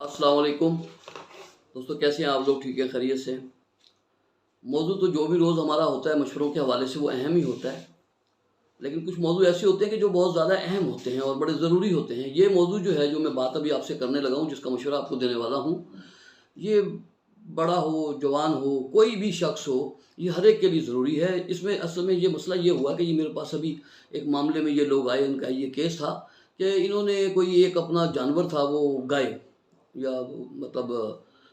अस्सलाम वालेकुम दोस्तों, कैसे हैं आप लोग? ठीक है, खैरियत से? मौजू तो जो भी रोज़ हमारा होता है मशवरों के हवाले से वो अहम ही होता है, लेकिन कुछ मौजू ऐसे होते हैं कि जो बहुत ज़्यादा अहम होते हैं और बड़े ज़रूरी होते हैं। ये मौजू जो है, जो मैं बात अभी आपसे करने लगा हूँ, जिसका मशवरा आपको देने वाला हूँ, ये बड़ा हो, जवान हो, कोई भी शख्स हो, ये हर एक के लिए ज़रूरी है। इसमें असल में ये मसला ये हुआ कि ये मेरे पास अभी एक मामले में ये लोग आए, इनका ये केस था कि इन्होंने कोई एक अपना जानवर था, वो गाय या मतलब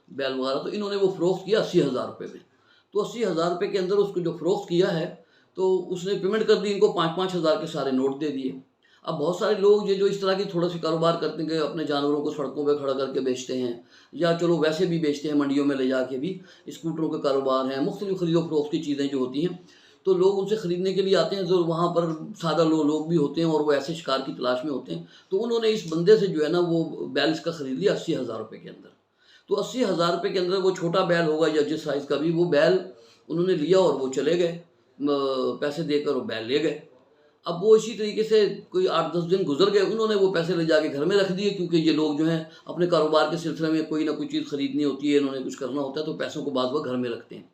बैल वगैरह, तो इन्होंने वो फ़रोख्त किया 80,000 रुपये में। तो 80,000 रुपये के अंदर उसको जो फ़रोख्त किया है, तो उसने पेमेंट कर दी, इनको 5-5 हज़ार के सारे नोट दे दिए। अब बहुत सारे लोग ये जो इस तरह की थोड़ा सी कारोबार करते हैं कि अपने जानवरों को सड़कों पे खड़ा करके बेचते हैं, या चलो वैसे भी बेचते हैं, मंडियों में ले जाके भी स्कूटरों के कारोबार हैं, मुख्तलिफ खरीदो फरोख्त की चीज़ें जो होती हैं, तो लोग उनसे ख़रीदने के लिए आते हैं। जो वहाँ पर सादा लोग भी होते हैं और वो ऐसे शिकार की तलाश में होते हैं। तो उन्होंने इस बंदे से जो है ना, वो बैल इसका ख़रीद लिया 80,000 रुपये के अंदर। तो 80,000 रुपये के अंदर वो छोटा बैल होगा या जिस साइज़ का भी, वो बैल उन्होंने लिया और वो चले गए, पैसे देकर वो बैल ले गए। अब वो इसी तरीके से कोई 8-10 दिन गुजर गए, उन्होंने वो पैसे ले जाके घर में रख दिए, क्योंकि ये लोग जो हैं अपने कारोबार के सिलसिले में कोई ना कोई चीज़ ख़रीदनी होती है, इन्होंने कुछ करना होता है, तो पैसों को बाद वक्त घर में रखते हैं।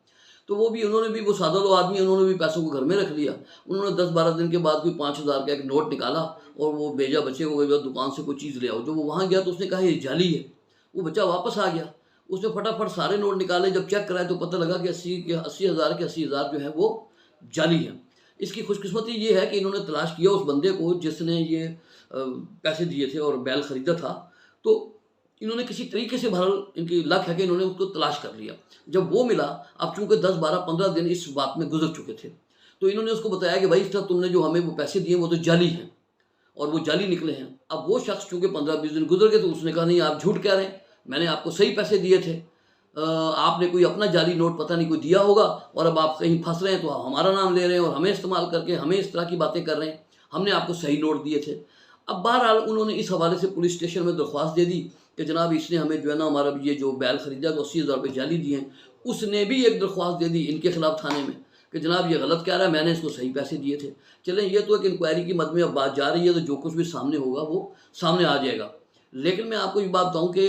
तो उन्होंने भी, वो सादा लोग आदमी, उन्होंने भी पैसों को घर में रख लिया। उन्होंने 10-12 दिन के बाद कोई 5,000 का एक नोट निकाला और वो भेजा बच्चे को, दुकान से कोई चीज़ ले आओ। जब वो वहाँ गया तो उसने कहा ये जाली है। वो बच्चा वापस आ गया, उसने फटाफट सारे नोट निकाले, जब चेक कराए तो पता लगा कि 80,000 के 80,000 जो है वो जाली है। इसकी खुशकिस्मती ये है कि इन्होंने तलाश किया उस बंदे को जिसने ये पैसे दिए थे और बैल ख़रीदा था। तो इन्होंने किसी तरीके से, बहरहाल इनकी लक है कि इन्होंने उसको तलाश कर लिया। जब वो मिला, अब चूँकि 10-12-15 दिन इस बात में गुजर चुके थे, तो इन्होंने उसको बताया कि भाई इस तरह तुमने जो हमें वो पैसे दिए वो तो जाली हैं और वो जाली निकले हैं। अब वो शख्स चूँकि 15-20 दिन गुजर गए, तो उसने कहा नहीं, आप झूठ कह रहे हैं, मैंने आपको सही पैसे दिए थे। आपने कोई अपना जाली नोट पता नहीं कोई दिया होगा, और अब आप कहीं फंस रहे हैं तो आप हमारा नाम ले रहे हैं और हमें इस्तेमाल करके हमें इस तरह की बातें कर रहे हैं। हमने आपको सही नोट दिए थे। अब बहरहाल उन्होंने इस हवाले से पुलिस स्टेशन में दरख्वास्त दे दी कि जनाब इसने हमें जो है ना, हमारा ये जो बैल ख़रीदा तो 80,000 रुपये जाली दिए हैं। उसने भी एक दरख्वास्त दे दी इनके ख़िलाफ़ थाने में कि जनाब ये गलत कह रहा है, मैंने इसको सही पैसे दिए थे। चलें, ये तो एक इंक्वायरी की मद में अब बात जा रही है, तो जो कुछ भी सामने होगा वो सामने आ जाएगा। लेकिन मैं आपको ये बात बताऊँ कि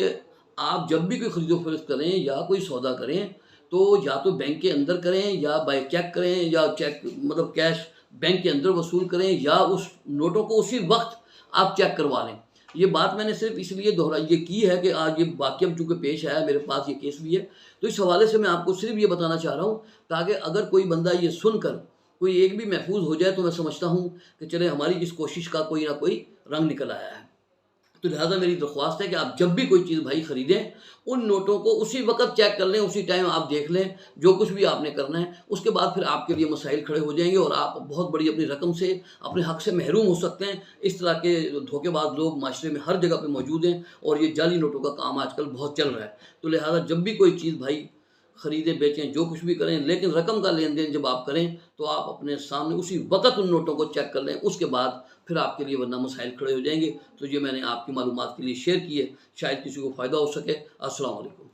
आप जब भी कोई ख़रीदो फरोख्त करें या कोई सौदा करें, तो या तो बैंक के अंदर करें या बाय चेक करें, या चेक मतलब कैश बैंक के अंदर वसूल करें, या उस नोटों को उसी वक्त आप चेक करवा लें। ये बात मैंने सिर्फ इसलिए ये की है कि आज ये वाक़या चूँकि पेश आया, मेरे पास ये केस भी है, तो इस हवाले से मैं आपको सिर्फ ये बताना चाह रहा हूँ, ताकि अगर कोई बंदा ये सुनकर कोई एक भी महफूज हो जाए, तो मैं समझता हूँ कि चले हमारी इस कोशिश का कोई ना कोई रंग निकल आया है। तो लिहाजा मेरी दरख्वास्त है कि आप जब भी कोई चीज़ भाई ख़रीदें, उन नोटों को उसी वक्त चेक कर लें, उसी टाइम आप देख लें जो कुछ भी आपने करना है। उसके बाद फिर आपके लिए मसाइल खड़े हो जाएंगे और आप बहुत बड़ी अपनी रकम से, अपने हक़ से महरूम हो सकते हैं। इस तरह के धोखेबाज लोग माशरे में हर जगह पर मौजूद हैं और ये जाली नोटों का काम आजकल बहुत चल रहा है। तो लिहाजा जब भी कोई चीज़ भाई ख़रीदें, बेचें, जो कुछ भी करें, लेकिन रकम का लेन देन जब आप करें, तो आप अपने सामने उसी वक़्त उन नोटों को चेक कर लें। उसके बाद फिर आपके लिए वरना मसाइल खड़े हो जाएंगे। तो ये मैंने आपकी मालूमात के लिए शेयर की है, शायद किसी को फ़ायदा हो सके। अस्सलाम वालेकुम।